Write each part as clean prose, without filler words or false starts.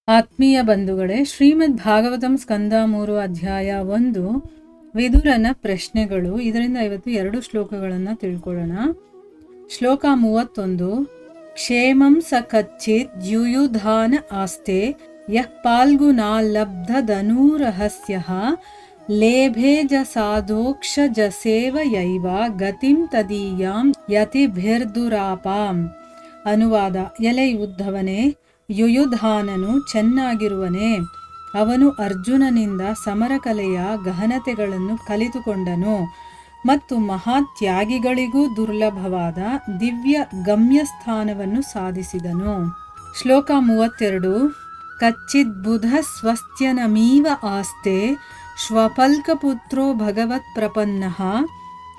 ಆತ್ಮೀಯ ಬಂಧುಗಳೇ, ಶ್ರೀಮದ್ ಭಾಗವತಂ ಸ್ಕಂದ 3 ಅಧ್ಯಾಯ 1 ವಿದುರನ ಪ್ರಶ್ನೆಗಳು. ಇದರಿಂದ ಇವತ್ತು 2 ಶ್ಲೋಕಗಳನ್ನು ತಿಳ್ಕೊಳ್ಳೋಣ. ಶ್ಲೋಕ 31. ಕ್ಷೇಮಂ ಸ ಕಚ್ಚಿತ್ ಯುಯುಧಾನ ಆಸ್ತೆ ಯಃ ಪಾಲ್ಗುನಾ ಲಬ್ಧ ಧನುರಹಸ್ಯಃ ಲೇಭೇಜ ಸಾಧೋಕ್ಷಜಸೇವ ಯೈವ ಗತಿಂ ತದೀಯಾಂ ಯತಿಭಿರ್ದುರಾಪಾಂ. ಅನುವಾದ. ಎಲೆ ಉದ್ಧವನೇ, ಯುಯುಧಾನನು ಚೆನ್ನಾಗಿರುವನೇ. ಅವನು ಅರ್ಜುನನಿಂದ ಸಮರಕಲೆಯ ಗಹನತೆಗಳನ್ನು ಕಲಿತುಕೊಂಡನು ಮತ್ತು ಮಹಾತ್ಯಾಗಿಗಳಿಗೂ ದುರ್ಲಭವಾದ ದಿವ್ಯ ಗಮ್ಯಸ್ಥಾನವನ್ನು ಸಾಧಿಸಿದನು. ಶ್ಲೋಕ 32. ಕಚ್ಚಿದ್ಬುಧ ಸ್ವಸ್ತ್ಯನಮೀವ ಆಸ್ತೆ ಶ್ವಪಲ್ಕಪುತ್ರೋ ಭಗವತ್ ಪ್ರಪನ್ನಃ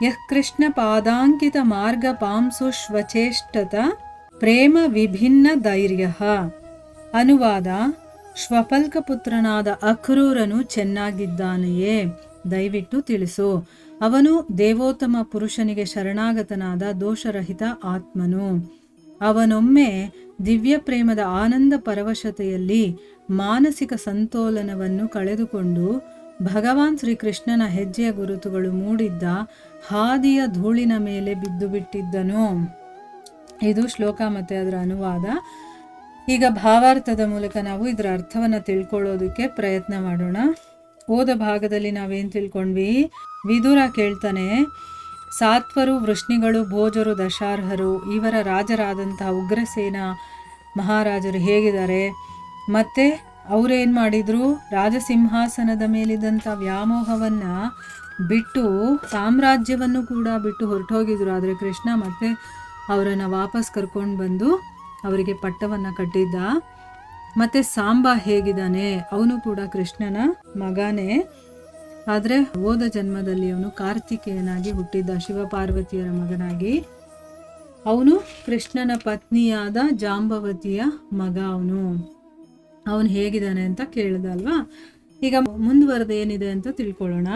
ಯಃ ಕೃಷ್ಣ ಪಾದಾಂಕಿತ ಮಾರ್ಗ ಪಾಂಸುಷ್ವಚೇಷ್ಟತ ಪ್ರೇಮ ವಿಭಿನ್ನ ಧೈರ್ಯ. ಅನುವಾದ. ಶ್ವಪಲ್ಕಪುತ್ರನಾದ ಅಕ್ರೂರನು ಚೆನ್ನಾಗಿದ್ದಾನೆಯೇ? ದಯವಿಟ್ಟು ತಿಳಿಸು. ಅವನು ದೇವೋತ್ತಮ ಪುರುಷನಿಗೆ ಶರಣಾಗತನಾದ ದೋಷರಹಿತ ಆತ್ಮನು. ಅವನೊಮ್ಮೆ ದಿವ್ಯ ಪ್ರೇಮದ ಆನಂದ ಪರವಶತೆಯಲ್ಲಿ ಮಾನಸಿಕ ಸಂತೋಲನವನ್ನು ಕಳೆದುಕೊಂಡು ಭಗವಾನ್ ಶ್ರೀಕೃಷ್ಣನ ಹೆಜ್ಜೆಯ ಗುರುತುಗಳು ಮೂಡಿದ್ದ ಹಾದಿಯ ಧೂಳಿನ ಮೇಲೆ ಬಿದ್ದು ಬಿಟ್ಟಿದ್ದನು. ಇದು ಶ್ಲೋಕ ಮತ್ತು ಅದರ ಅನುವಾದ. ಈಗ ಭಾವಾರ್ಥದ ಮೂಲಕ ನಾವು ಇದರ ಅರ್ಥವನ್ನು ತಿಳ್ಕೊಳ್ಳೋದಕ್ಕೆ ಪ್ರಯತ್ನ ಮಾಡೋಣ. ಓದ ಭಾಗದಲ್ಲಿ ನಾವೇನು ತಿಳ್ಕೊಂಡ್ವಿ? ವಿದುರ ಕೇಳ್ತಾನೆ, ಸಾತ್ವರು, ವೃಷ್ಣಿಗಳು, ಭೋಜರು, ದಶಾರ್ಹರು ಇವರ ರಾಜರಾದಂತಹ ಉಗ್ರಸೇನ ಮಹಾರಾಜರು ಹೇಗಿದ್ದಾರೆ, ಮತ್ತು ಅವರೇನು ಮಾಡಿದರು? ರಾಜಸಿಂಹಾಸನದ ಮೇಲಿದ್ದಂಥ ವ್ಯಾಮೋಹವನ್ನು ಬಿಟ್ಟು ಸಾಮ್ರಾಜ್ಯವನ್ನು ಕೂಡ ಬಿಟ್ಟು ಹೊರಟೋಗಿದ್ರು. ಆದರೆ ಕೃಷ್ಣ ಮತ್ತೆ ಅವರನ್ನು ವಾಪಸ್ ಕರ್ಕೊಂಡು ಬಂದು ಅವರಿಗೆ ಪಟ್ಟವನ್ನು ಕಟ್ಟಿದ್ದ. ಮತ್ತು ಸಾಂಬ ಹೇಗಿದ್ದಾನೆ? ಅವನು ಕೂಡ ಕೃಷ್ಣನ ಮಗನೇ. ಆದರೆ ಹೋದ ಜನ್ಮದಲ್ಲಿ ಅವನು ಕಾರ್ತಿಕೇಯನಾಗಿ ಹುಟ್ಟಿದ್ದ, ಶಿವಪಾರ್ವತಿಯರ ಮಗನಾಗಿ. ಅವನು ಕೃಷ್ಣನ ಪತ್ನಿಯಾದ ಜಾಂಬವತಿಯ ಮಗ. ಅವನು ಹೇಗಿದ್ದಾನೆ ಅಂತ ಕೇಳಿದಲ್ವಾ? ಈಗ ಮುಂದುವರೆದು ಏನಿದೆ ಅಂತ ತಿಳ್ಕೊಳ್ಳೋಣ.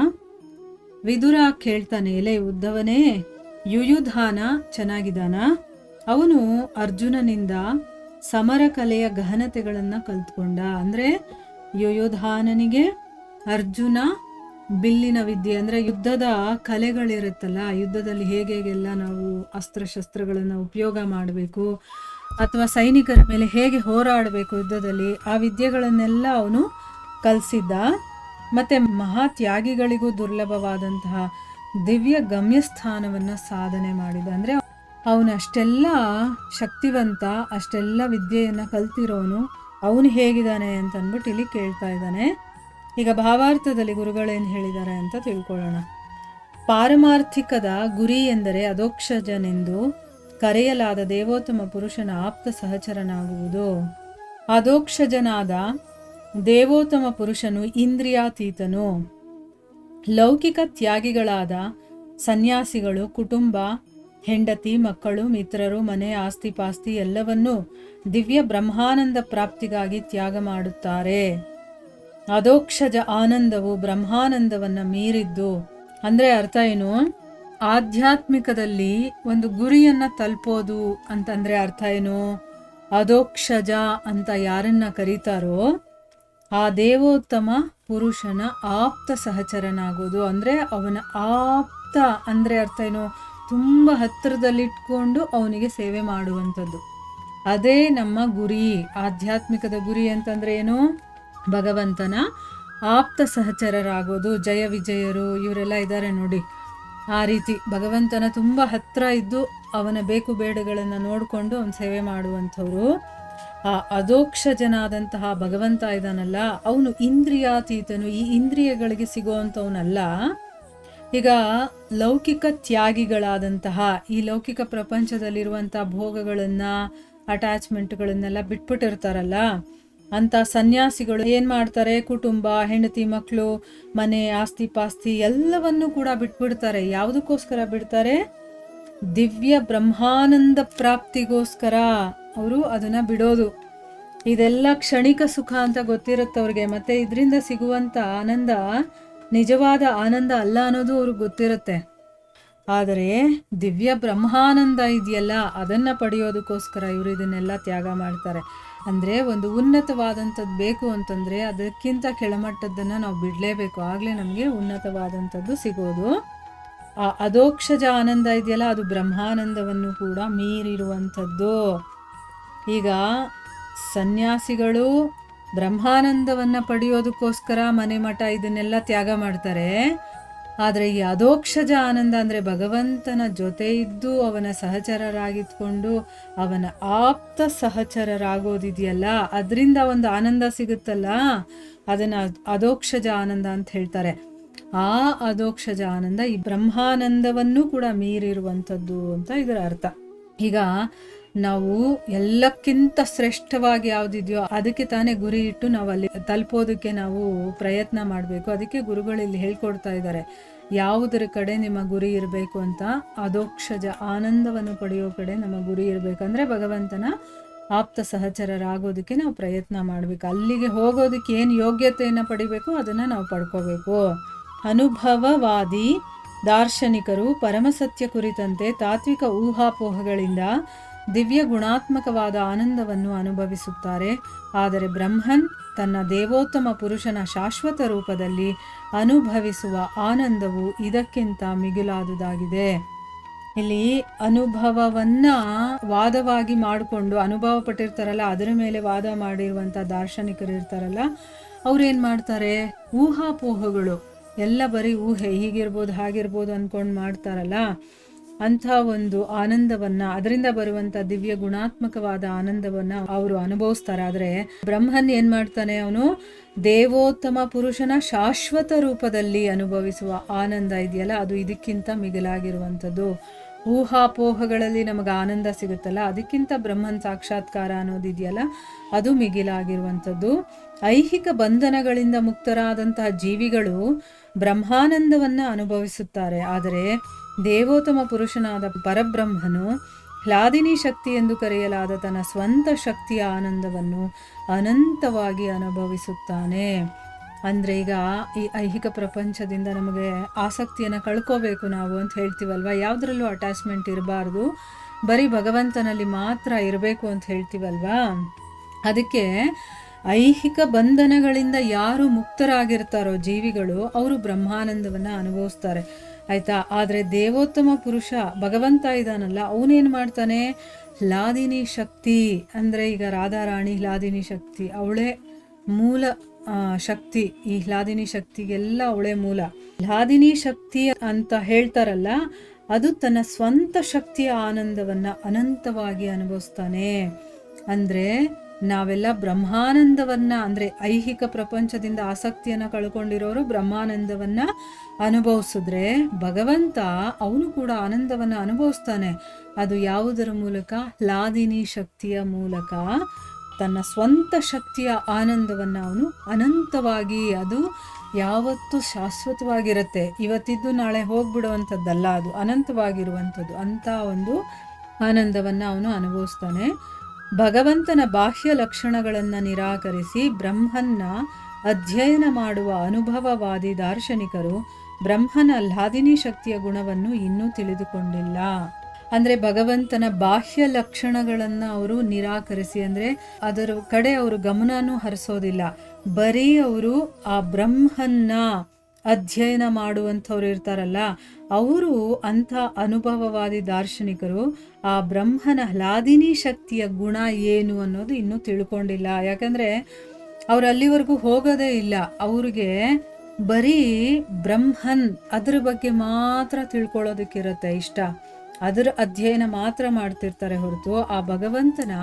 ವಿದುರ ಕೇಳ್ತಾನೆ, ಎಲೆ ಉದ್ಧವನೇ, ಯುಯುಧಾನ ಚೆನ್ನಾಗಿದ್ದಾನ? ಅವನು ಅರ್ಜುನನಿಂದ ಸಮರಕಲೆಯ ಗಹನತೆಗಳನ್ನು ಕಲ್ತ್ಕೊಂಡ. ಅಂದರೆ ಯುಯುಧಾನನಿಗೆ ಅರ್ಜುನ ಬಿಲ್ಲಿನ ವಿದ್ಯೆ, ಅಂದರೆ ಯುದ್ಧದ ಕಲೆಗಳಿರುತ್ತಲ್ಲ, ಯುದ್ಧದಲ್ಲಿ ಹೇಗೆಲ್ಲ ನಾವು ಅಸ್ತ್ರಶಸ್ತ್ರಗಳನ್ನು ಉಪಯೋಗ ಮಾಡಬೇಕು ಅಥವಾ ಸೈನಿಕರ ಮೇಲೆ ಹೇಗೆ ಹೋರಾಡಬೇಕು ಯುದ್ಧದಲ್ಲಿ, ಆ ವಿದ್ಯೆಗಳನ್ನೆಲ್ಲ ಅವನು ಕಲಿಸಿದ್ದ. ಮತ್ತು ಮಹಾತ್ಯಾಗಿಗಳಿಗೂ ದುರ್ಲಭವಾದಂತಹ ದಿವ್ಯ ಗಮ್ಯಸ್ಥಾನವನ್ನು ಸಾಧನೆ ಮಾಡಿದ. ಅಂದರೆ ಅವನು ಅಷ್ಟೆಲ್ಲ ಶಕ್ತಿವಂತ, ಅಷ್ಟೆಲ್ಲ ವಿದ್ಯೆಯನ್ನು ಕಲ್ತಿರೋನು. ಅವನು ಹೇಗಿದ್ದಾನೆ ಅಂತ ಅಂದ್ಬಿಟ್ಟು ಇಲ್ಲಿ ಕೇಳ್ತಾ ಇದ್ದಾನೆ. ಈಗ ಭಾವಾರ್ಥದಲ್ಲಿ ಗುರುಗಳೇನು ಹೇಳಿದ್ದಾರೆ ಅಂತ ತಿಳ್ಕೊಳ್ಳೋಣ. ಪಾರಮಾರ್ಥಿಕದ ಗುರಿ ಎಂದರೆ ಅಧೋಕ್ಷಜನೆಂದು ಕರೆಯಲಾದ ದೇವೋತ್ತಮ ಪುರುಷನ ಆಪ್ತ ಸಹಚರನಾಗುವುದು. ಅಧೋಕ್ಷಜನಾದ ದೇವೋತ್ತಮ ಪುರುಷನು ಇಂದ್ರಿಯಾತೀತನು. ಲೌಕಿಕ ತ್ಯಾಗಿಗಳಾದ ಸನ್ಯಾಸಿಗಳು ಕುಟುಂಬ, ಹೆಂಡತಿ, ಮಕ್ಕಳು, ಮಿತ್ರರು, ಮನೆ, ಆಸ್ತಿ ಪಾಸ್ತಿ ಎಲ್ಲವನ್ನೂ ದಿವ್ಯ ಬ್ರಹ್ಮಾನಂದ ಪ್ರಾಪ್ತಿಗಾಗಿ ತ್ಯಾಗ ಮಾಡುತ್ತಾರೆ. ಅಧೋಕ್ಷಜ ಆನಂದವು ಬ್ರಹ್ಮಾನಂದವನ್ನು ಮೀರಿದ್ದು. ಅಂದರೆ ಅರ್ಥ ಏನು? ಆಧ್ಯಾತ್ಮಿಕದಲ್ಲಿ ಒಂದು ಗುರಿಯನ್ನು ತಲುಪೋದು ಅಂತಂದರೆ ಅರ್ಥ ಏನು? ಅಧೋಕ್ಷಜ ಅಂತ ಯಾರನ್ನ ಕರೀತಾರೋ ಆ ದೇವೋತ್ತಮ ಪುರುಷನ ಆಪ್ತ ಸಹಚರನಾಗೋದು. ಅಂದರೆ ಅವನ ಆಪ್ತ ಅಂದರೆ ಅರ್ಥ ಏನು? ತುಂಬ ಹತ್ತಿರದಲ್ಲಿಟ್ಕೊಂಡು ಅವನಿಗೆ ಸೇವೆ ಮಾಡುವಂಥದ್ದು. ಅದೇ ನಮ್ಮ ಗುರಿ. ಆಧ್ಯಾತ್ಮಿಕದ ಗುರಿ ಅಂತಂದರೆ ಏನು? ಭಗವಂತನ ಆಪ್ತ ಸಹಚರರಾಗೋದು. ಜಯ ವಿಜಯರು ಇವರೆಲ್ಲ ಇದ್ದಾರೆ ನೋಡಿ, ಆ ರೀತಿ ಭಗವಂತನ ತುಂಬ ಹತ್ತಿರ ಇದ್ದು ಅವನ ಬೇಕು ಬೇಡಗಳನ್ನು ನೋಡಿಕೊಂಡು ಅವನ ಸೇವೆ ಮಾಡುವಂಥವ್ರು. ಆ ಅಧೋಕ್ಷಜನಾದಂತಹ ಭಗವಂತ ಇದಾನಲ್ಲ, ಅವನು ಇಂದ್ರಿಯಾತೀತನು. ಈ ಇಂದ್ರಿಯಗಳಿಗೆ ಸಿಗುವಂಥವನಲ್ಲ. ಈಗ ಲೌಕಿಕ ತ್ಯಾಗಿಗಳಾದಂತಹ ಈ ಲೌಕಿಕ ಪ್ರಪಂಚದಲ್ಲಿರುವಂಥ ಭೋಗಗಳನ್ನು, ಅಟ್ಯಾಚ್ಮೆಂಟ್ಗಳನ್ನೆಲ್ಲ ಬಿಟ್ಬಿಟ್ಟಿರ್ತಾರಲ್ಲ, ಅಂಥ ಸನ್ಯಾಸಿಗಳು ಏನು ಮಾಡ್ತಾರೆ? ಕುಟುಂಬ, ಹೆಂಡತಿ, ಮಕ್ಕಳು, ಮನೆ, ಆಸ್ತಿ ಪಾಸ್ತಿ ಎಲ್ಲವನ್ನೂ ಕೂಡ ಬಿಟ್ಬಿಡ್ತಾರೆ. ಯಾವುದಕ್ಕೋಸ್ಕರ ಬಿಡ್ತಾರೆ? ದಿವ್ಯ ಬ್ರಹ್ಮಾನಂದ ಪ್ರಾಪ್ತಿಗೋಸ್ಕರ ಅವರು ಅದನ್ನು ಬಿಡೋದು. ಇದೆಲ್ಲ ಕ್ಷಣಿಕ ಸುಖ ಅಂತ ಗೊತ್ತಿರುತ್ತೆ ಅವ್ರಿಗೆ. ಮತ್ತು ಇದರಿಂದ ಸಿಗುವಂಥ ಆನಂದ ನಿಜವಾದ ಆನಂದ ಅಲ್ಲ ಅನ್ನೋದು ಅವ್ರಿಗೆ ಗೊತ್ತಿರುತ್ತೆ. ಆದರೆ ದಿವ್ಯ ಬ್ರಹ್ಮಾನಂದ ಇದೆಯಲ್ಲ, ಅದನ್ನು ಪಡೆಯೋದಕ್ಕೋಸ್ಕರ ಇವರು ಇದನ್ನೆಲ್ಲ ತ್ಯಾಗ ಮಾಡ್ತಾರೆ. ಅಂದರೆ ಒಂದು ಉನ್ನತವಾದಂಥದ್ದು ಬೇಕು ಅಂತಂದರೆ ಅದಕ್ಕಿಂತ ಕೆಳಮಟ್ಟದ್ದನ್ನು ನಾವು ಬಿಡಲೇಬೇಕು, ಆಗಲೇ ನಮಗೆ ಉನ್ನತವಾದಂಥದ್ದು ಸಿಗೋದು. ಆ ಅಧೋಕ್ಷಜ ಆನಂದ ಇದೆಯಲ್ಲ, ಅದು ಬ್ರಹ್ಮಾನಂದವನ್ನು ಕೂಡ ಮೀರಿರುವಂಥದ್ದು. ಈಗ ಸನ್ಯಾಸಿಗಳು ಬ್ರಹ್ಮಾನಂದವನ್ನು ಪಡೆಯೋದಕ್ಕೋಸ್ಕರ ಮನೆ ಮಠ ಇದನ್ನೆಲ್ಲ ತ್ಯಾಗ ಮಾಡ್ತಾರೆ. ಆದರೆ ಈ ಅಧೋಕ್ಷಜ ಆನಂದ ಅಂದರೆ ಭಗವಂತನ ಜೊತೆ ಇದ್ದು ಅವನ ಸಹಚರರಾಗಿದ್ಕೊಂಡು ಅವನ ಆಪ್ತ ಸಹಚರರಾಗೋದಿದೆಯಲ್ಲ, ಅದರಿಂದ ಒಂದು ಆನಂದ ಸಿಗುತ್ತಲ್ಲ, ಅದನ್ನು ಅಧೋಕ್ಷಜ ಆನಂದ ಅಂತ ಹೇಳ್ತಾರೆ. ಆ ಅಧೋಕ್ಷಜ ಆನಂದ ಈ ಬ್ರಹ್ಮಾನಂದವನ್ನು ಕೂಡ ಮೀರಿರುವಂಥದ್ದು ಅಂತ ಇದರ ಅರ್ಥ. ಈಗ ನಾವು ಎಲ್ಲಕ್ಕಿಂತ ಶ್ರೇಷ್ಠವಾಗಿ ಯಾವುದಿದೆಯೋ ಅದಕ್ಕೆ ತಾನೇ ಗುರಿ ಇಟ್ಟು ನಾವು ಅಲ್ಲಿ ತಲುಪೋದಕ್ಕೆ ನಾವು ಪ್ರಯತ್ನ ಮಾಡಬೇಕು. ಅದಕ್ಕೆ ಗುರುಗಳು ಇಲ್ಲಿ ಹೇಳ್ಕೊಡ್ತಾ ಇದ್ದಾರೆ, ಯಾವುದರ ಕಡೆ ನಿಮ್ಮ ಗುರಿ ಇರಬೇಕು ಅಂತ. ಅಧೋಕ್ಷಜ ಆನಂದವನ್ನು ಪಡೆಯೋ ಕಡೆ ನಮ್ಮ ಗುರಿ ಇರಬೇಕಂದ್ರೆ ಭಗವಂತನ ಆಪ್ತ ಸಹಚರರಾಗೋದಕ್ಕೆ ನಾವು ಪ್ರಯತ್ನ ಮಾಡಬೇಕು. ಅಲ್ಲಿಗೆ ಹೋಗೋದಕ್ಕೆ ಏನು ಯೋಗ್ಯತೆಯನ್ನು ಪಡಿಬೇಕು ಅದನ್ನು ನಾವು ಪಡ್ಕೋಬೇಕು. ಅನುಭವವಾದಿ ದಾರ್ಶನಿಕರು ಪರಮಸತ್ಯ ಕುರಿತಂತೆ ತಾತ್ವಿಕ ಊಹಾಪೋಹಗಳಿಂದ ದಿವ್ಯ ಗುಣಾತ್ಮಕವಾದ ಆನಂದವನ್ನು ಅನುಭವಿಸುತ್ತಾರೆ. ಆದರೆ ಬ್ರಹ್ಮನ್ ತನ್ನ ದೇವೋತ್ತಮ ಪುರುಷನ ಶಾಶ್ವತ ರೂಪದಲ್ಲಿ ಅನುಭವಿಸುವ ಆನಂದವು ಇದಕ್ಕಿಂತ ಮಿಗಿಲಾದುದಾಗಿದೆ. ಇಲ್ಲಿ ಅನುಭವವನ್ನ ವಾದವಾಗಿ ಮಾಡಿಕೊಂಡು ಅನುಭವ ಪಟ್ಟಿರ್ತಾರಲ್ಲ, ಅದರ ಮೇಲೆ ವಾದ ಮಾಡಿರುವಂಥ ದಾರ್ಶನಿಕರು ಇರ್ತಾರಲ್ಲ, ಅವ್ರೇನು ಮಾಡ್ತಾರೆ, ಊಹಾಪೋಹಗಳು ಎಲ್ಲ ಬರೀ ಊಹೆ, ಹೀಗಿರ್ಬೋದು ಹಾಗಿರ್ಬೋದು ಅಂದ್ಕೊಂಡು ಮಾಡ್ತಾರಲ್ಲ, ಅಂಥ ಒಂದು ಆನಂದವನ್ನು, ಅದರಿಂದ ಬರುವಂಥ ದಿವ್ಯ ಗುಣಾತ್ಮಕವಾದ ಆನಂದವನ್ನು ಅವರು ಅನುಭವಿಸ್ತಾರೆ. ಆದರೆ ಬ್ರಹ್ಮನ್ ಏನು ಮಾಡ್ತಾನೆ, ಅವನು ದೇವೋತ್ತಮ ಪುರುಷನ ಶಾಶ್ವತ ರೂಪದಲ್ಲಿ ಅನುಭವಿಸುವ ಆನಂದ ಇದೆಯಲ್ಲ, ಅದು ಇದಕ್ಕಿಂತ ಮಿಗಿಲಾಗಿರುವಂಥದ್ದು. ಊಹಾಪೋಹಗಳಲ್ಲಿ ನಮಗೆ ಆನಂದ ಸಿಗುತ್ತಲ್ಲ, ಅದಕ್ಕಿಂತ ಬ್ರಹ್ಮನ್ ಸಾಕ್ಷಾತ್ಕಾರ ಅನ್ನೋದಿದೆಯಲ್ಲ, ಅದು ಮಿಗಿಲಾಗಿರುವಂಥದ್ದು. ಐಹಿಕ ಬಂಧನಗಳಿಂದ ಮುಕ್ತರಾದಂತಹ ಜೀವಿಗಳು ಬ್ರಹ್ಮಾನಂದವನ್ನು ಅನುಭವಿಸುತ್ತಾರೆ. ಆದರೆ ದೇವೋತ್ತಮ ಪುರುಷನಾದ ಪರಬ್ರಹ್ಮನು ಹ್ಲಾದಿನಿ ಶಕ್ತಿ ಎಂದು ಕರೆಯಲಾದ ತನ್ನ ಸ್ವಂತ ಶಕ್ತಿಯ ಆನಂದವನ್ನು ಅನಂತವಾಗಿ ಅನುಭವಿಸುತ್ತಾನೆ. ಅಂದರೆ ಈಗ ಈ ಐಹಿಕ ಪ್ರಪಂಚದಿಂದ ನಮಗೆ ಆಸಕ್ತಿಯನ್ನು ಕಳ್ಕೋಬೇಕು ನಾವು ಅಂತ ಹೇಳ್ತೀವಲ್ವ, ಯಾವುದ್ರಲ್ಲೂ ಅಟ್ಯಾಚ್ಮೆಂಟ್ ಇರಬಾರ್ದು, ಬರೀ ಭಗವಂತನಲ್ಲಿ ಮಾತ್ರ ಇರಬೇಕು ಅಂತ ಹೇಳ್ತೀವಲ್ವಾ. ಅದಕ್ಕೆ ಐಹಿಕ ಬಂಧನಗಳಿಂದ ಯಾರು ಮುಕ್ತರಾಗಿರ್ತಾರೋ ಜೀವಿಗಳು, ಅವರು ಬ್ರಹ್ಮಾನಂದವನ್ನು ಅನುಭವಿಸ್ತಾರೆ, ಆಯಿತಾ. ಆದರೆ ದೇವೋತ್ತಮ ಪುರುಷ ಭಗವಂತ ಇದ್ದಾನಲ್ಲ, ಅವನೇನು ಮಾಡ್ತಾನೆ, ಹ್ಲಾದಿನಿ ಶಕ್ತಿ ಅಂದರೆ ಈಗ ರಾಧಾರಾಣಿ ಹ್ಲಾದಿನಿ ಶಕ್ತಿ, ಅವಳೇ ಮೂಲ ಶಕ್ತಿ. ಈ ಹ್ಲಾದಿನಿ ಶಕ್ತಿಗೆಲ್ಲ ಅವಳೇ ಮೂಲ. ಹ್ಲಾದಿನಿ ಶಕ್ತಿ ಅಂತ ಹೇಳ್ತಾರಲ್ಲ, ಅದು ತನ್ನ ಸ್ವಂತ ಶಕ್ತಿಯ ಆನಂದವನ್ನು ಅನಂತವಾಗಿ ಅನುಭವಿಸ್ತಾನೆ. ಅಂದರೆ ನಾವೆಲ್ಲ ಬ್ರಹ್ಮಾನಂದವನ್ನು, ಅಂದರೆ ಐಹಿಕ ಪ್ರಪಂಚದಿಂದ ಆಸಕ್ತಿಯನ್ನು ಕಳ್ಕೊಂಡಿರೋರು ಬ್ರಹ್ಮಾನಂದವನ್ನು ಅನುಭವಿಸಿದ್ರೆ ಭಗವಂತ ಅವನು ಕೂಡ ಆನಂದವನ್ನು ಅನುಭವಿಸ್ತಾನೆ. ಅದು ಯಾವುದರ ಮೂಲಕ, ಹ್ಲಾದಿನಿ ಶಕ್ತಿಯ ಮೂಲಕ ತನ್ನ ಸ್ವಂತ ಶಕ್ತಿಯ ಆನಂದವನ್ನು ಅವನು ಅನಂತವಾಗಿ, ಅದು ಯಾವತ್ತೂ ಶಾಶ್ವತವಾಗಿರುತ್ತೆ, ಇವತ್ತಿದ್ದು ನಾಳೆ ಹೋಗ್ಬಿಡುವಂಥದ್ದಲ್ಲ, ಅದು ಅನಂತವಾಗಿರುವಂಥದ್ದು. ಅಂಥ ಒಂದು ಆನಂದವನ್ನು ಅವನು ಅನುಭವಿಸ್ತಾನೆ. ಭಗವಂತನ ಬಾಹ್ಯ ಲಕ್ಷಣಗಳನ್ನು ನಿರಾಕರಿಸಿ ಬ್ರಹ್ಮನ್ನ ಅಧ್ಯಯನ ಮಾಡುವ ಅನುಭವವಾದಿ ದಾರ್ಶನಿಕರು ಬ್ರಹ್ಮನ ಹ್ಲಾದಿನಿ ಶಕ್ತಿಯ ಗುಣವನ್ನು ಇನ್ನೂ ತಿಳಿದುಕೊಂಡಿಲ್ಲ. ಅಂದರೆ ಭಗವಂತನ ಬಾಹ್ಯ ಲಕ್ಷಣಗಳನ್ನು ಅವರು ನಿರಾಕರಿಸಿ, ಅಂದರೆ ಅದರ ಕಡೆ ಅವರು ಗಮನನೂ ಹರಿಸೋದಿಲ್ಲ, ಬರೀ ಅವರು ಆ ಬ್ರಹ್ಮನ್ನ ಅಧ್ಯಯನ ಮಾಡುವಂಥವ್ರು ಇರ್ತಾರಲ್ಲ, ಅವರು ಅಂಥ ಅನುಭವವಾದಿ ದಾರ್ಶನಿಕರು ಆ ಬ್ರಹ್ಮನ ಹ್ಲಾದಿನಿ ಶಕ್ತಿಯ ಗುಣ ಏನು ಅನ್ನೋದು ಇನ್ನೂ ತಿಳ್ಕೊಂಡಿಲ್ಲ. ಯಾಕಂದರೆ ಅವ್ರು ಅಲ್ಲಿವರೆಗೂ ಹೋಗೋದೇ ಇಲ್ಲ, ಅವ್ರಿಗೆ ಬರೀ ಬ್ರಹ್ಮನ್ ಅದ್ರ ಬಗ್ಗೆ ಮಾತ್ರ ತಿಳ್ಕೊಳ್ಳೋದಕ್ಕಿರುತ್ತೆ ಇಷ್ಟ, ಅದರ ಅಧ್ಯಯನ ಮಾತ್ರ ಮಾಡ್ತಿರ್ತಾರೆ ಹೊರತು ಆ ಭಗವಂತನ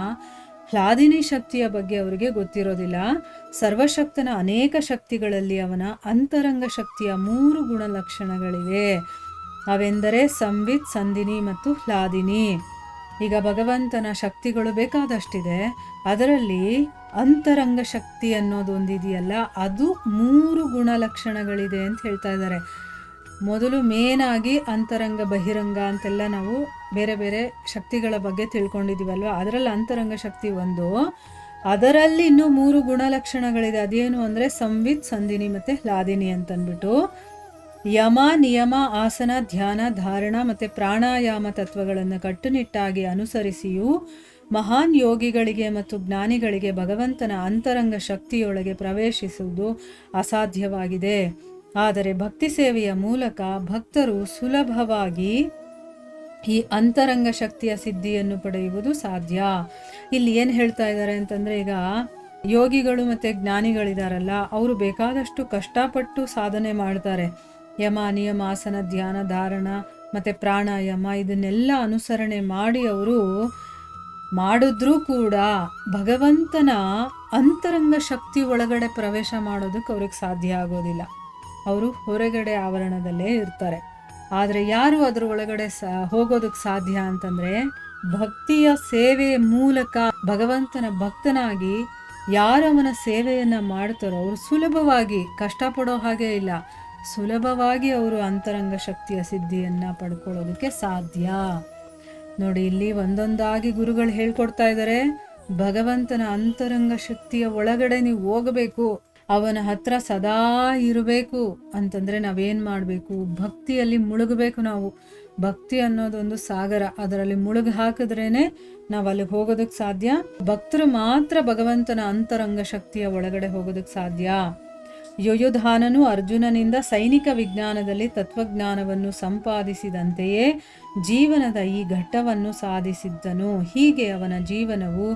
ಹ್ಲಾದಿನಿ ಶಕ್ತಿಯ ಬಗ್ಗೆ ಅವರಿಗೆ ಗೊತ್ತಿರೋದಿಲ್ಲ. ಸರ್ವಶಕ್ತನ ಅನೇಕ ಶಕ್ತಿಗಳಲ್ಲಿ ಅವನ ಅಂತರಂಗ ಶಕ್ತಿಯ 3 ಗುಣಲಕ್ಷಣಗಳಿವೆ. ಅವೆಂದರೆ ಸಂವಿತ್, ಸಂಧಿನಿ ಮತ್ತು ಹ್ಲಾದಿನಿ. ಈಗ ಭಗವಂತನ ಶಕ್ತಿಗಳು ಬೇಕಾದಷ್ಟಿದೆ, ಅದರಲ್ಲಿ ಅಂತರಂಗ ಶಕ್ತಿ ಅನ್ನೋದು ಒಂದಿದೆಯಲ್ಲ, ಅದು 3 ಗುಣಲಕ್ಷಣಗಳಿದೆ ಅಂತ ಹೇಳ್ತಾ ಇದ್ದಾರೆ. ಮೊದಲು ಮೇನಾಗಿ ಅಂತರಂಗ ಬಹಿರಂಗ ಅಂತೆಲ್ಲ ನಾವು ಬೇರೆ ಬೇರೆ ಶಕ್ತಿಗಳ ಬಗ್ಗೆ ತಿಳ್ಕೊಂಡಿದ್ದೀವಲ್ವ, ಅದರಲ್ಲಿ ಅಂತರಂಗ ಶಕ್ತಿ ಒಂದು, ಅದರಲ್ಲಿ ಇನ್ನೂ 3 ಗುಣಲಕ್ಷಣಗಳಿದೆ. ಅದೇನು ಅಂದರೆ ಸಂವಿತ್, ಸಂಧಿನಿ ಮತ್ತು ಹ್ಲಾದಿನಿ ಅಂತಂದ್ಬಿಟ್ಟು. ಯಮ ನಿಯಮ ಆಸನ ಧ್ಯಾನ ಧಾರಣ ಮತ್ತು ಪ್ರಾಣಾಯಾಮ ತತ್ವಗಳನ್ನು ಕಟ್ಟುನಿಟ್ಟಾಗಿ ಅನುಸರಿಸಿಯೂ ಮಹಾನ್ ಯೋಗಿಗಳಿಗೆ ಮತ್ತು ಜ್ಞಾನಿಗಳಿಗೆ ಭಗವಂತನ ಅಂತರಂಗ ಶಕ್ತಿಯೊಳಗೆ ಪ್ರವೇಶಿಸುವುದು ಅಸಾಧ್ಯವಾಗಿದೆ. ಆದರೆ ಭಕ್ತಿ ಸೇವೆಯ ಮೂಲಕ ಭಕ್ತರು ಸುಲಭವಾಗಿ ಈ ಅಂತರಂಗ ಶಕ್ತಿಯ ಸಿದ್ಧಿಯನ್ನು ಪಡೆಯುವುದು ಸಾಧ್ಯ. ಇಲ್ಲಿ ಏನು ಹೇಳ್ತಾ ಇದ್ದಾರೆ ಅಂತಂದರೆ, ಈಗ ಯೋಗಿಗಳು ಮತ್ತು ಜ್ಞಾನಿಗಳಿದಾರಲ್ಲ, ಅವರು ಬೇಕಾದಷ್ಟು ಕಷ್ಟಪಟ್ಟು ಸಾಧನೆ ಮಾಡ್ತಾರೆ. ಯಮ ನಿಯಮ ಆಸನ ಧ್ಯಾನ ಧಾರಣ ಮತ್ತು ಪ್ರಾಣಾಯಾಮ ಇದನ್ನೆಲ್ಲ ಅನುಸರಣೆ ಮಾಡಿ ಅವರು ಮಾಡಿದ್ರೂ ಕೂಡ ಭಗವಂತನ ಅಂತರಂಗ ಶಕ್ತಿ ಒಳಗಡೆ ಪ್ರವೇಶ ಮಾಡೋದಕ್ಕೆ ಅವ್ರಿಗೆ ಸಾಧ್ಯ ಆಗೋದಿಲ್ಲ. ಅವರು ಹೊರಗಡೆ ಆವರಣದಲ್ಲೇ ಇರ್ತಾರೆ. ಆದರೆ ಯಾರು ಅದರ ಒಳಗಡೆ ಹೋಗೋದಕ್ಕೆ ಸಾಧ್ಯ ಅಂತಂದರೆ, ಭಕ್ತಿಯ ಸೇವೆಯ ಮೂಲಕ ಭಗವಂತನ ಭಕ್ತನಾಗಿ ಯಾರು ಅವನ ಸೇವೆಯನ್ನು ಮಾಡ್ತಾರೋ ಅವರು ಸುಲಭವಾಗಿ, ಕಷ್ಟಪಡೋ ಹಾಗೆ ಇಲ್ಲ, ಸುಲಭವಾಗಿ ಅವರು ಅಂತರಂಗ ಶಕ್ತಿಯ ಸಿದ್ಧಿಯನ್ನು ಪಡ್ಕೊಳ್ಳೋದಕ್ಕೆ ಸಾಧ್ಯ. ನೋಡಿ, ಇಲ್ಲಿ ಒಂದೊಂದಾಗಿ ಗುರುಗಳು ಹೇಳ್ಕೊಡ್ತಾ ಇದ್ದಾರೆ. ಭಗವಂತನ ಅಂತರಂಗ ಶಕ್ತಿಯ ಒಳಗಡೆ ನೀವು ಹೋಗಬೇಕು, ಅವನ ಹತ್ರ ಸದಾ ಇರಬೇಕು ಅಂತಂದರೆ ನಾವೇನು ಮಾಡಬೇಕು? ಭಕ್ತಿಯಲ್ಲಿ ಮುಳುಗಬೇಕು. ನಾವು ಭಕ್ತಿ ಅನ್ನೋದೊಂದು ಸಾಗರ, ಅದರಲ್ಲಿ ಮುಳುಗಿ ಹಾಕಿದ್ರೇನೆ ನಾವು ಅಲ್ಲಿಗೆ ಹೋಗೋದಕ್ಕೆ ಸಾಧ್ಯ. ಭಕ್ತರು ಮಾತ್ರ ಭಗವಂತನ ಅಂತರಂಗ ಶಕ್ತಿಯ ಒಳಗಡೆ ಹೋಗೋದಕ್ಕೆ ಸಾಧ್ಯ. ಯುಯುಧಾನನು ಅರ್ಜುನನಿಂದ ಸೈನಿಕ ವಿಜ್ಞಾನದಲ್ಲಿ ತತ್ವಜ್ಞಾನವನ್ನು ಸಂಪಾದಿಸಿದಂತೆಯೇ ಜೀವನದ ಈ ಘಟ್ಟವನ್ನು ಸಾಧಿಸಿದ್ದನು. ಹೀಗೆ ಅವನ ಜೀವನವು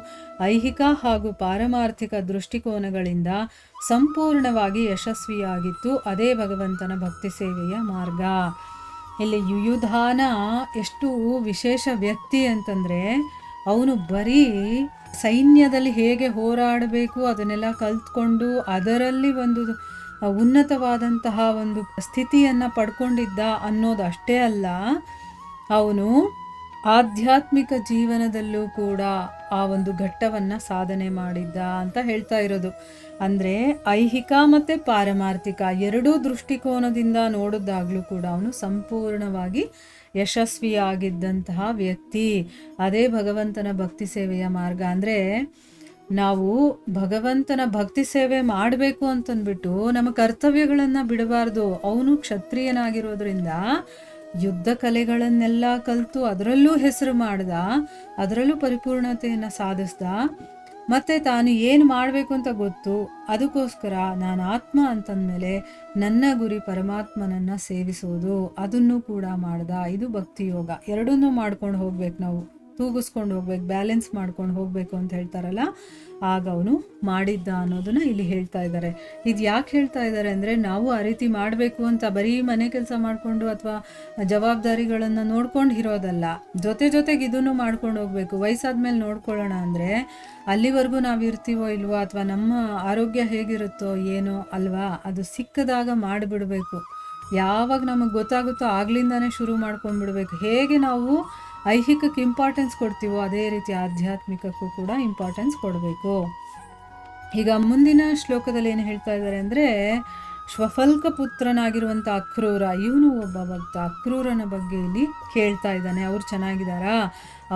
ಐಹಿಕ ಹಾಗೂ ಪಾರಮಾರ್ಥಿಕ ದೃಷ್ಟಿಕೋನಗಳಿಂದ ಸಂಪೂರ್ಣವಾಗಿ ಯಶಸ್ವಿಯಾಗಿತ್ತು. ಅದೇ ಭಗವಂತನ ಭಕ್ತಿ ಸೇವೆಯ ಮಾರ್ಗ. ಇಲ್ಲಿ ಯುಯುಧಾನ ಎಷ್ಟು ವಿಶೇಷ ವ್ಯಕ್ತಿ ಅಂತಂದರೆ, ಅವನು ಬರೀ ಸೈನ್ಯದಲ್ಲಿ ಹೇಗೆ ಹೋರಾಡಬೇಕು ಅದನ್ನೆಲ್ಲ ಕಲ್ತ್ಕೊಂಡು ಅದರಲ್ಲಿ ಒಂದು ಉನ್ನತವಾದಂತಹ ಒಂದು ಸ್ಥಿತಿಯನ್ನು ಪಡ್ಕೊಂಡಿದ್ದ ಅನ್ನೋದು ಅಷ್ಟೇ ಅಲ್ಲ, ಅವನು ಆಧ್ಯಾತ್ಮಿಕ ಜೀವನದಲ್ಲೂ ಕೂಡ ಆ ಒಂದು ಘಟ್ಟವನ್ನು ಸಾಧನೆ ಮಾಡಿದ್ದ ಅಂತ ಹೇಳ್ತಾ ಇರೋದು. ಅಂದರೆ ಐಹಿಕ ಮತ್ತು ಪಾರಮಾರ್ಥಿಕ ಎರಡೂ ದೃಷ್ಟಿಕೋನದಿಂದ ನೋಡಿದಾಗಲೂ ಕೂಡ ಅವನು ಸಂಪೂರ್ಣವಾಗಿ ಯಶಸ್ವಿಯಾಗಿದ್ದಂತಹ ವ್ಯಕ್ತಿ. ಅದೇ ಭಗವಂತನ ಭಕ್ತಿ ಸೇವೆಯ ಮಾರ್ಗ. ಅಂದರೆ ನಾವು ಭಗವಂತನ ಭಕ್ತಿ ಸೇವೆ ಮಾಡಬೇಕು ಅಂತಂದ್ಬಿಟ್ಟು ನಮ್ಮ ಕರ್ತವ್ಯಗಳನ್ನು ಬಿಡಬಾರ್ದು. ಅವನು ಕ್ಷತ್ರಿಯನಾಗಿರೋದ್ರಿಂದ ಯುದ್ಧ ಕಲೆಗಳನ್ನೆಲ್ಲ ಕಲಿತು ಅದರಲ್ಲೂ ಹೆಸರು ಮಾಡ್ದ, ಅದರಲ್ಲೂ ಪರಿಪೂರ್ಣತೆಯನ್ನು ಸಾಧಿಸ್ದ. ಮತ್ತು ತಾನು ಏನು ಮಾಡಬೇಕು ಅಂತ ಗೊತ್ತು, ಅದಕ್ಕೋಸ್ಕರ ನಾನು ಆತ್ಮ ಅಂತಂದಮೇಲೆ ನನ್ನ ಗುರಿ ಪರಮಾತ್ಮನನ್ನು ಸೇವಿಸೋದು, ಅದನ್ನು ಕೂಡ ಮಾಡ್ದ. ಇದು ಭಕ್ತಿ ಯೋಗ. ಎರಡನ್ನೂ ಮಾಡ್ಕೊಂಡು ಹೋಗ್ಬೇಕು, ನಾವು ತೂಗಿಸ್ಕೊಂಡು ಹೋಗ್ಬೇಕು, ಬ್ಯಾಲೆನ್ಸ್ ಮಾಡ್ಕೊಂಡು ಹೋಗಬೇಕು ಅಂತ ಹೇಳ್ತಾರಲ್ಲ, ಆಗ ಅವನು ಮಾಡಿದ್ದ ಅನ್ನೋದನ್ನ ಇಲ್ಲಿ ಹೇಳ್ತಾ ಇದ್ದಾರೆ. ಇದು ಯಾಕೆ ಹೇಳ್ತಾ ಇದ್ದಾರೆ ಅಂದರೆ, ನಾವು ಆ ರೀತಿ ಮಾಡಬೇಕು ಅಂತ ಬರೀ ಮನೆ ಕೆಲಸ ಮಾಡಿಕೊಂಡು ಅಥವಾ ಜವಾಬ್ದಾರಿಗಳನ್ನು ನೋಡ್ಕೊಂಡು ಇರೋದಲ್ಲ, ಜೊತೆಗೆ ಇದನ್ನು ಮಾಡ್ಕೊಂಡು ಹೋಗಬೇಕು. ವಯಸ್ಸಾದ್ಮೇಲೆ ನೋಡ್ಕೊಳ್ಳೋಣ ಅಂದರೆ ಅಲ್ಲಿವರೆಗೂ ನಾವು ಇರ್ತೀವೋ ಇಲ್ವೋ, ಅಥವಾ ನಮ್ಮ ಆರೋಗ್ಯ ಹೇಗಿರುತ್ತೋ ಏನೋ ಅಲ್ವಾ, ಅದು ಸಿಕ್ಕದಾಗ ಮಾಡಿಬಿಡಬೇಕು. ಯಾವಾಗ ನಮಗೆ ಗೊತ್ತಾಗುತ್ತೋ ಆಗ್ಲಿಂದಾನೇ ಶುರು ಮಾಡ್ಕೊಂಡ್ಬಿಡ್ಬೇಕು. ಹೇಗೆ ನಾವು ಐಹಿಕಕ್ಕೆ ಇಂಪಾರ್ಟೆನ್ಸ್ ಕೊಡ್ತೀವೋ ಅದೇ ರೀತಿ ಆಧ್ಯಾತ್ಮಿಕಕ್ಕೂ ಕೂಡ ಇಂಪಾರ್ಟೆನ್ಸ್ ಕೊಡಬೇಕು. ಈಗ ಮುಂದಿನ ಶ್ಲೋಕದಲ್ಲಿ ಏನು ಹೇಳ್ತಾ ಇದ್ದಾರೆ ಅಂದರೆ, ಶ್ವಫಲ್ಕ ಪುತ್ರನಾಗಿರುವಂಥ ಅಕ್ರೂರ, ಇವನು ಒಬ್ಬ ಭಕ್ತ. ಅಕ್ರೂರನ ಬಗ್ಗೆ ಇಲ್ಲಿ ಹೇಳ್ತಾ ಇದ್ದಾನೆ. ಅವ್ರು ಚೆನ್ನಾಗಿದ್ದಾರಾ?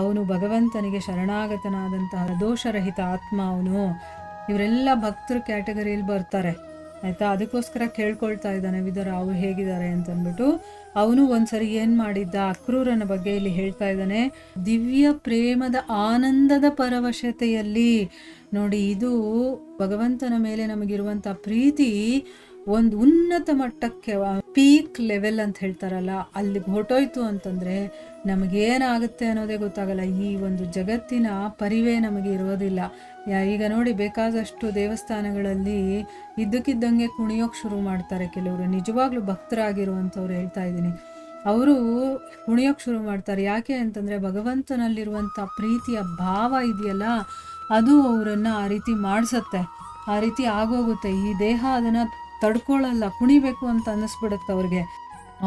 ಅವನು ಭಗವಂತನಿಗೆ ಶರಣಾಗತನಾದಂತಹ ದೋಷರಹಿತ ಆತ್ಮ ಅವನು. ಇವರೆಲ್ಲ ಭಕ್ತರ ಕ್ಯಾಟಗರಿಯಲ್ಲಿ ಬರ್ತಾರೆ, ಆಯಿತಾ? ಅದಕ್ಕೋಸ್ಕರ ಕೇಳ್ಕೊಳ್ತಾ ಇದ್ದಾನೆ ವಿದುರ ಅವ್ರು ಹೇಗಿದ್ದಾರೆ ಅಂತಂದ್ಬಿಟ್ಟು. ಅವನು ಒಂದ್ಸರಿ ಏನು ಮಾಡಿದ್ದ, ಅಕ್ರೂರನ ಬಗ್ಗೆ ಇಲ್ಲಿ ಹೇಳ್ತಾ ಇದ್ದಾನೆ. ದಿವ್ಯ ಪ್ರೇಮದ ಆನಂದದ ಪರವಶತೆಯಲ್ಲಿ ನೋಡಿ, ಇದು ಭಗವಂತನ ಮೇಲೆ ನಮಗಿರುವಂಥ ಪ್ರೀತಿ ಒಂದು ಉನ್ನತ ಮಟ್ಟಕ್ಕೆ, ಪೀಕ್ ಲೆವೆಲ್ ಅಂತ ಹೇಳ್ತಾರಲ್ಲ, ಅಲ್ಲಿಗೆ ಹೊರಟೋಯ್ತು ಅಂತಂದರೆ ನಮಗೇನಾಗುತ್ತೆ ಅನ್ನೋದೇ ಗೊತ್ತಾಗಲ್ಲ. ಈ ಒಂದು ಜಗತ್ತಿನ ಪರಿವೇ ನಮಗೆ ಇರೋದಿಲ್ಲ. ಈಗ ನೋಡಿ, ಬೇಕಾದಷ್ಟು ದೇವಸ್ಥಾನಗಳಲ್ಲಿ ಇದ್ದಕ್ಕಿದ್ದಂಗೆ ಕುಣಿಯೋಕ್ಕೆ ಶುರು ಮಾಡ್ತಾರೆ ಕೆಲವರು. ನಿಜವಾಗ್ಲೂ ಭಕ್ತರಾಗಿರುವಂಥವ್ರು ಹೇಳ್ತಾ ಇದ್ದೀನಿ, ಅವರು ಕುಣಿಯೋಕ್ಕೆ ಶುರು ಮಾಡ್ತಾರೆ. ಯಾಕೆ ಅಂತಂದರೆ ಭಗವಂತನಲ್ಲಿರುವಂಥ ಪ್ರೀತಿಯ ಭಾವ ಇದೆಯಲ್ಲ, ಅದು ಅವರನ್ನು ಆ ರೀತಿ ಮಾಡಿಸತ್ತೆ, ಆ ರೀತಿ ಆಗೋಗುತ್ತೆ. ಈ ದೇಹ ಅದನ್ನು ತಡ್ಕೊಳ್ಳಲ್ಲ, ಕುಣಿಬೇಕು ಅಂತ ಅನ್ನಿಸ್ಬಿಡುತ್ತೆ ಅವ್ರಿಗೆ.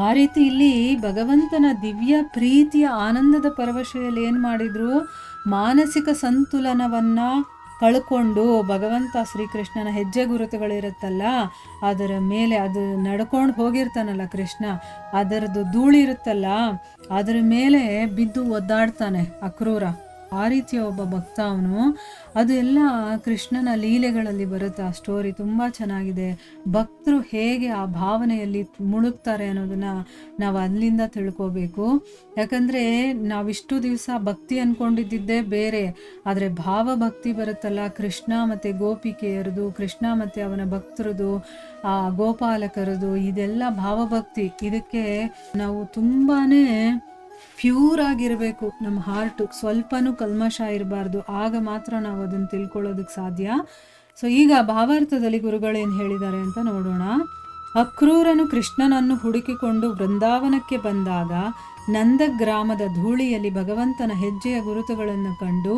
ಆ ರೀತಿ ಇಲ್ಲಿ ಭಗವಂತನ ದಿವ್ಯ ಪ್ರೀತಿಯ ಆನಂದದ ಪರವಶೆಯಲ್ಲಿ ಏನು ಮಾಡಿದ್ರು, ಮಾನಸಿಕ ಸಂತುಲನವನ್ನು ಕಳ್ಕೊಂಡು ಭಗವಂತ ಶ್ರೀಕೃಷ್ಣನ ಹೆಜ್ಜೆ ಗುರುತುಗಳಿರುತ್ತಲ್ಲ, ಅದರ ಮೇಲೆ ಅದು ನಡ್ಕೊಂಡು ಹೋಗಿರ್ತಾನಲ್ಲ ಕೃಷ್ಣ, ಅದರದ್ದು ಧೂಳಿರುತ್ತಲ್ಲ, ಅದರ ಮೇಲೆ ಬಿದ್ದು ಒದ್ದಾಡ್ತಾನೆ ಅಕ್ರೂರ. ಆ ರೀತಿಯ ಒಬ್ಬ ಭಕ್ತ ಅವನು. ಅದು ಎಲ್ಲ ಕೃಷ್ಣನ ಲೀಲೆಗಳಲ್ಲಿ ಬರುತ್ತೆ. ಆ ಸ್ಟೋರಿ ತುಂಬ ಚೆನ್ನಾಗಿದೆ. ಭಕ್ತರು ಹೇಗೆ ಆ ಭಾವನೆಯಲ್ಲಿ ಮುಳುಗ್ತಾರೆ ಅನ್ನೋದನ್ನು ನಾವು ಅಲ್ಲಿಂದ ತಿಳ್ಕೋಬೇಕು. ಯಾಕಂದರೆ ನಾವಿಷ್ಟು ದಿವಸ ಭಕ್ತಿ ಅಂದ್ಕೊಂಡಿದ್ದಿದ್ದೇ ಬೇರೆ, ಆದರೆ ಭಾವಭಕ್ತಿ ಬರುತ್ತಲ್ಲ, ಕೃಷ್ಣ ಮತ್ತು ಗೋಪಿಕೆಯರದು, ಕೃಷ್ಣ ಮತ್ತು ಅವನ ಭಕ್ತರದು, ಆ ಗೋಪಾಲಕರದು, ಇದೆಲ್ಲ ಭಾವಭಕ್ತಿ. ಇದಕ್ಕೆ ನಾವು ತುಂಬಾ ಪ್ಯೂರ್ ಆಗಿರಬೇಕು. ನಮ್ಮ ಹಾರ್ಟು ಸ್ವಲ್ಪನೂ ಕಲ್ಮಶ ಇರಬಾರ್ದು. ಆಗ ಮಾತ್ರ ನಾವು ಅದನ್ನು ತಿಳ್ಕೊಳ್ಳೋದಕ್ಕೆ ಸಾಧ್ಯ. ಸೊ ಈಗ ಭಾವಾರ್ಥದಲ್ಲಿ ಗುರುಗಳೇನು ಹೇಳಿದ್ದಾರೆ ಅಂತ ನೋಡೋಣ. ಅಕ್ರೂರನು ಕೃಷ್ಣನನ್ನು ಹುಡುಕಿಕೊಂಡು ವೃಂದಾವನಕ್ಕೆ ಬಂದಾಗ ನಂದಗ್ರಾಮದ ಧೂಳಿಯಲ್ಲಿ ಭಗವಂತನ ಹೆಜ್ಜೆಯ ಗುರುತುಗಳನ್ನು ಕಂಡು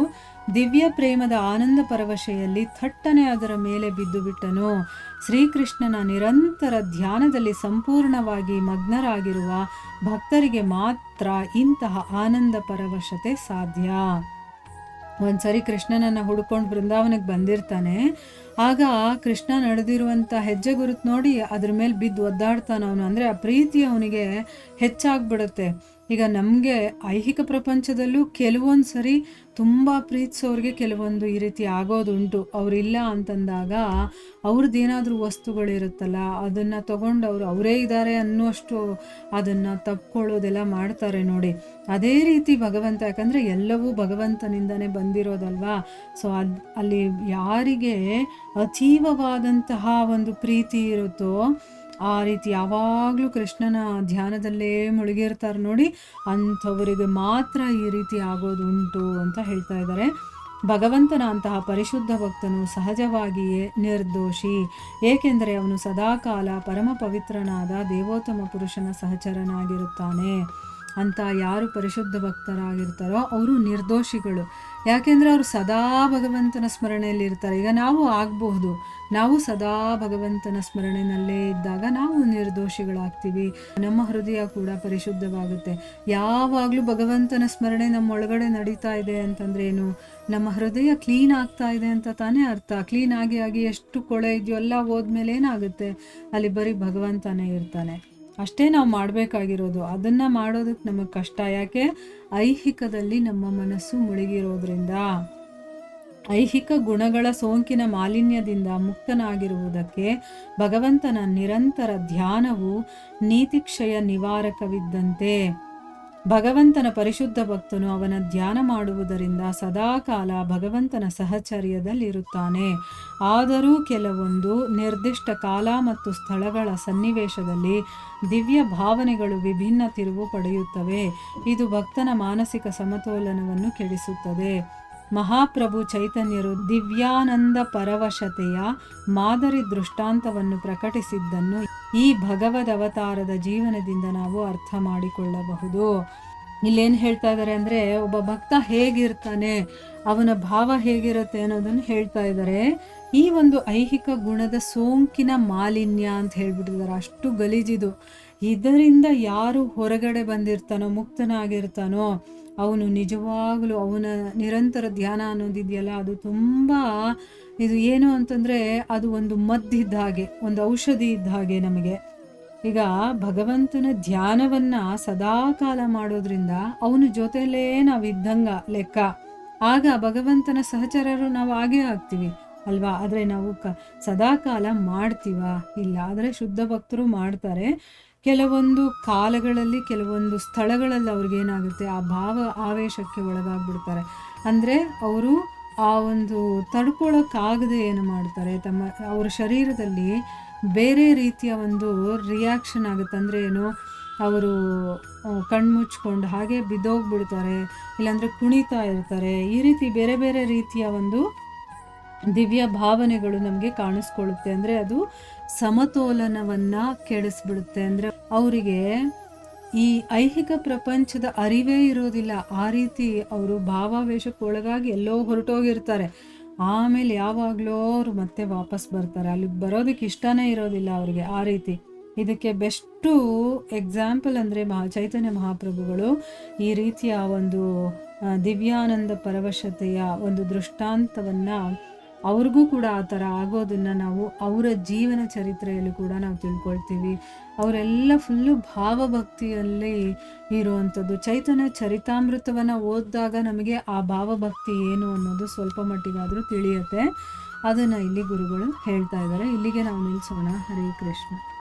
ದಿವ್ಯ ಪ್ರೇಮದ ಆನಂದ ಪರವಶೆಯಲ್ಲಿ ಥಟ್ಟನೆ ಅದರ ಮೇಲೆ ಬಿದ್ದು ಬಿಟ್ಟನು. ಶ್ರೀಕೃಷ್ಣನ ನಿರಂತರ ಧ್ಯಾನದಲ್ಲಿ ಸಂಪೂರ್ಣವಾಗಿ ಮಗ್ನರಾಗಿರುವ ಭಕ್ತರಿಗೆ ಮಾತ್ರ ಇಂತಹ ಆನಂದ ಪರವಶತೆ ಸಾಧ್ಯ. ಒಂದ್ಸರಿ ಕೃಷ್ಣನನ್ನು ಹುಡ್ಕೊಂಡು ಬೃಂದಾವನಕ್ಕೆ ಬಂದಿರ್ತಾನೆ. ಆಗ ಕೃಷ್ಣ ನಡೆದಿರುವಂಥ ಹೆಜ್ಜೆ ಗುರುತು ನೋಡಿ ಅದ್ರ ಮೇಲೆ ಬಿದ್ದು ಒದ್ದಾಡ್ತಾನೆ ಅವನು. ಅಂದರೆ ಆ ಪ್ರೀತಿ ಅವನಿಗೆ ಹೆಚ್ಚಾಗ್ಬಿಡುತ್ತೆ. ಈಗ ನಮಗೆ ಐಹಿಕ ಪ್ರಪಂಚದಲ್ಲೂ ಕೆಲವೊಂದು ಸರಿ ತುಂಬ ಪ್ರೀತಿಸೋರಿಗೆ ಕೆಲವೊಂದು ಈ ರೀತಿ ಆಗೋದುಂಟು. ಅವರಿಲ್ಲ ಅಂತಂದಾಗ ಅವ್ರದ್ದೇನಾದರೂ ವಸ್ತುಗಳಿರುತ್ತಲ್ಲ, ಅದನ್ನು ತಗೊಂಡು ಅವರೇ ಇದ್ದಾರೆ ಅನ್ನುವಷ್ಟು ಅದನ್ನು ತಪ್ಕೊಳ್ಳೋದೆಲ್ಲ ಮಾಡ್ತಾರೆ ನೋಡಿ. ಅದೇ ರೀತಿ ಭಗವಂತ, ಯಾಕಂದರೆ ಎಲ್ಲವೂ ಭಗವಂತನಿಂದನೇ ಬಂದಿರೋದಲ್ವಾ. ಸೊ ಅಲ್ಲಿ ಯಾರಿಗೆ ಅತೀವವಾದಂತಹ ಒಂದು ಪ್ರೀತಿ ಇರುತ್ತೋ ಆ ರೀತಿ ಯಾವಾಗಲೂ ಕೃಷ್ಣನ ಧ್ಯಾನದಲ್ಲೇ ಮುಳುಗಿರ್ತಾರೆ ನೋಡಿ, ಅಂಥವರಿಗೆ ಮಾತ್ರ ಈ ರೀತಿ ಆಗೋದುಂಟು ಅಂತ ಹೇಳ್ತಾ ಇದ್ದಾರೆ. ಭಗವಂತನ ಅಂತಹ ಪರಿಶುದ್ಧ ಭಕ್ತನು ಸಹಜವಾಗಿಯೇ ನಿರ್ದೋಷಿ, ಏಕೆಂದರೆ ಅವನು ಸದಾಕಾಲ ಪರಮ ಪವಿತ್ರನಾದ ದೇವೋತ್ತಮ ಪುರುಷನ ಸಹಚರನಾಗಿರುತ್ತಾನೆ. ಅಂತ ಯಾರು ಪರಿಶುದ್ಧ ಭಕ್ತರಾಗಿರ್ತಾರೋ ಅವರು ನಿರ್ದೋಷಿಗಳು. ಯಾಕೆಂದರೆ ಅವರು ಸದಾ ಭಗವಂತನ ಸ್ಮರಣೆಯಲ್ಲಿ ಇರ್ತಾರೆ. ಈಗ ನಾವು ಆಗಬಹುದು, ನಾವು ಸದಾ ಭಗವಂತನ ಸ್ಮರಣೆಯಲ್ಲೇ ಇದ್ದಾಗ ನಾವು ನಿರ್ದೋಷಿಗಳಾಗ್ತೀವಿ. ನಮ್ಮ ಹೃದಯ ಕೂಡ ಪರಿಶುದ್ಧವಾಗುತ್ತೆ. ಯಾವಾಗಲೂ ಭಗವಂತನ ಸ್ಮರಣೆ ನಮ್ಮ ಒಳಗಡೆ ನಡೀತಾ ಇದೆ ಅಂತಂದ್ರೆ ಏನು, ನಮ್ಮ ಹೃದಯ ಕ್ಲೀನ್ ಆಗ್ತಾ ಇದೆ ಅಂತ ತಾನೇ ಅರ್ಥ. ಕ್ಲೀನ್ ಆಗಿ ಎಷ್ಟು ಕೊಳೆ ಇದೆಯೋ ಎಲ್ಲ ಹೋದ್ಮೇಲೆ ಏನಾಗುತ್ತೆ, ಅಲ್ಲಿ ಬರೀ ಭಗವಂತನೇ ಇರ್ತಾನೆ. ಅಷ್ಟೇ ನಾವು ಮಾಡಬೇಕಾಗಿರೋದು. ಅದನ್ನು ಮಾಡೋದಕ್ಕೆ ನಮಗೆ ಕಷ್ಟ. ಯಾಕೆ? ಐಹಿಕದಲ್ಲಿ ನಮ್ಮ ಮನಸ್ಸು ಮುಳುಗಿರೋದ್ರಿಂದ. ಐಹಿಕ ಗುಣಗಳ ಸೋಂಕಿನ ಮಾಲಿನ್ಯದಿಂದ ಮುಕ್ತನಾಗಿರುವುದಕ್ಕೆ ಭಗವಂತನ ನಿರಂತರ ಧ್ಯಾನವು ನೀತಿಕ್ಷಯ ನಿವಾರಕವಿದ್ದಂತೆ. ಭಗವಂತನ ಪರಿಶುದ್ಧ ಭಕ್ತನು ಅವನ ಧ್ಯಾನ ಮಾಡುವುದರಿಂದ ಸದಾಕಾಲ ಭಗವಂತನ ಸಹಚರ್ಯದಲ್ಲಿರುತ್ತಾನೆ. ಆದರೂ ಕೆಲವೊಂದು ನಿರ್ದಿಷ್ಟ ಕಾಲ ಮತ್ತು ಸ್ಥಳಗಳ ಸನ್ನಿವೇಶದಲ್ಲಿ ದಿವ್ಯ ಭಾವನೆಗಳು ವಿಭಿನ್ನ ತಿರುವು ಪಡೆಯುತ್ತವೆ. ಇದು ಭಕ್ತನ ಮಾನಸಿಕ ಸಮತೋಲನವನ್ನು ಕೆಡಿಸುತ್ತದೆ. ಮಹಾಪ್ರಭು ಚೈತನ್ಯರು ದಿವ್ಯಾನಂದ ಪರವಶತೆಯ ಮಾದರಿ ದೃಷ್ಟಾಂತವನ್ನು ಪ್ರಕಟಿಸಿದ್ದನ್ನು ಈ ಭಗವದ್ ಅವತಾರದ ಜೀವನದಿಂದ ನಾವು ಅರ್ಥ ಮಾಡಿಕೊಳ್ಳಬಹುದು. ಇಲ್ಲೇನು ಹೇಳ್ತಾ ಇದ್ದಾರೆ ಅಂದರೆ, ಒಬ್ಬ ಭಕ್ತ ಹೇಗಿರ್ತಾನೆ, ಅವನ ಭಾವ ಹೇಗಿರುತ್ತೆ ಅನ್ನೋದನ್ನು ಹೇಳ್ತಾ ಇದ್ದಾರೆ. ಈ ಒಂದು ಐಹಿಕ ಗುಣದ ಸೋಂಕಿನ ಮಾಲಿನ್ಯ ಅಂತ ಹೇಳ್ಬಿಟ್ಟಿದ್ದಾರೆ. ಅಷ್ಟು ಗಲೀಜಿದು. ಇದರಿಂದ ಯಾರು ಹೊರಗಡೆ ಬಂದಿರ್ತಾನೋ, ಮುಕ್ತನಾಗಿರ್ತಾನೋ, ಅವನು ನಿಜವಾಗಲೂ ಅವನ ನಿರಂತರ ಧ್ಯಾನ ಅನ್ನೋದಿದೆಯಲ್ಲ, ಅದು ತುಂಬ ಇದು ಏನು ಅಂತಂದರೆ ಅದು ಒಂದು ಮದ್ದಿದ್ದ ಹಾಗೆ, ಒಂದು ಔಷಧಿ ಇದ್ದ ಹಾಗೆ ನಮಗೆ. ಈಗ ಭಗವಂತನ ಧ್ಯಾನವನ್ನು ಸದಾಕಾಲ ಮಾಡೋದ್ರಿಂದ ಅವನ ಜೊತೆಲೇ ನಾವಿದ್ದಂಗ ಲೆಕ್ಕ. ಆಗ ಭಗವಂತನ ಸಹಚರರು ನಾವು ಆಗೇ ಆಗ್ತೀವಿ ಅಲ್ವಾ. ಆದರೆ ನಾವು ಸದಾಕಾಲ ಮಾಡ್ತೀವ? ಇಲ್ಲ. ಆದರೆ ಶುದ್ಧ ಭಕ್ತರು ಮಾಡ್ತಾರೆ. ಕೆಲವೊಂದು ಕಾಲಗಳಲ್ಲಿ ಕೆಲವೊಂದು ಸ್ಥಳಗಳಲ್ಲಿ ಅವ್ರಿಗೇನಾಗುತ್ತೆ, ಆ ಭಾವ ಆವೇಶಕ್ಕೆ ಒಳಗಾಗ್ಬಿಡ್ತಾರೆ. ಅಂದರೆ ಅವರು ಆ ಒಂದು ತಡ್ಕೊಳ್ಳೋಕ್ಕಾಗದೆ ಏನು ಮಾಡ್ತಾರೆ, ಅವ್ರ ಶರೀರದಲ್ಲಿ ಬೇರೆ ರೀತಿಯ ಒಂದು ರಿಯಾಕ್ಷನ್ ಆಗುತ್ತೆ. ಅಂದರೆ ಏನು, ಅವರು ಕಣ್ಮುಚ್ಕೊಂಡು ಹಾಗೆ ಬಿದ್ದೋಗ್ಬಿಡ್ತಾರೆ, ಇಲ್ಲಾಂದರೆ ಕುಣಿತಾ ಇರ್ತಾರೆ. ಈ ರೀತಿ ಬೇರೆ ಬೇರೆ ರೀತಿಯ ಒಂದು ದಿವ್ಯ ಭಾವನೆಗಳು ನಮಗೆ ಕಾಣಿಸ್ಕೊಳ್ಳುತ್ತೆ. ಅಂದರೆ ಅದು ಸಮತೋಲನವನ್ನು ಕೆಡಿಸ್ಬಿಡುತ್ತೆ. ಅಂದರೆ ಅವರಿಗೆ ಈ ಐಹಿಕ ಪ್ರಪಂಚದ ಅರಿವೇ ಇರೋದಿಲ್ಲ. ಆ ರೀತಿ ಅವರು ಭಾವಾವೇಶಕ್ಕೆ ಒಳಗಾಗಿ ಎಲ್ಲೋ ಹೊರಟೋಗಿರ್ತಾರೆ. ಆಮೇಲೆ ಯಾವಾಗಲೋ ಅವರು ಮತ್ತೆ ವಾಪಸ್ ಬರ್ತಾರೆ. ಅಲ್ಲಿಗೆ ಬರೋದಕ್ಕೆ ಇಷ್ಟನೇ ಇರೋದಿಲ್ಲ ಅವರಿಗೆ. ಆ ರೀತಿ ಇದಕ್ಕೆ ಬೆಸ್ಟು ಎಕ್ಸಾಂಪಲ್ ಅಂದರೆ ಚೈತನ್ಯ ಮಹಾಪ್ರಭುಗಳು ಈ ರೀತಿಯ ಒಂದು ದಿವ್ಯಾನಂದ ಪರವಶತೆಯ ಒಂದು ದೃಷ್ಟಾಂತವನ್ನು ಅವ್ರಿಗೂ ಕೂಡ ಆ ಥರ ಆಗೋದನ್ನು ನಾವು ಅವರ ಜೀವನ ಚರಿತ್ರೆಯಲ್ಲಿ ಕೂಡ ನಾವು ತಿಳ್ಕೊಳ್ತೀವಿ. ಅವರೆಲ್ಲ ಫುಲ್ಲು ಭಾವಭಕ್ತಿಯಲ್ಲಿ ಇರುವಂಥದ್ದು. ಚೈತನ್ಯ ಚರಿತಾಮೃತವನ್ನು ಓದಿದಾಗ ನಮಗೆ ಆ ಭಾವಭಕ್ತಿ ಏನು ಅನ್ನೋದು ಸ್ವಲ್ಪ ಮಟ್ಟಿಗಾದರೂ ತಿಳಿಯುತ್ತೆ. ಅದನ್ನು ಇಲ್ಲಿ ಗುರುಗಳು ಹೇಳ್ತಾ ಇದ್ದಾರೆ. ಇಲ್ಲಿಗೆ ನಾವು ನಿಲ್ಲಿಸೋಣ. ಹರೇ ಕೃಷ್ಣ.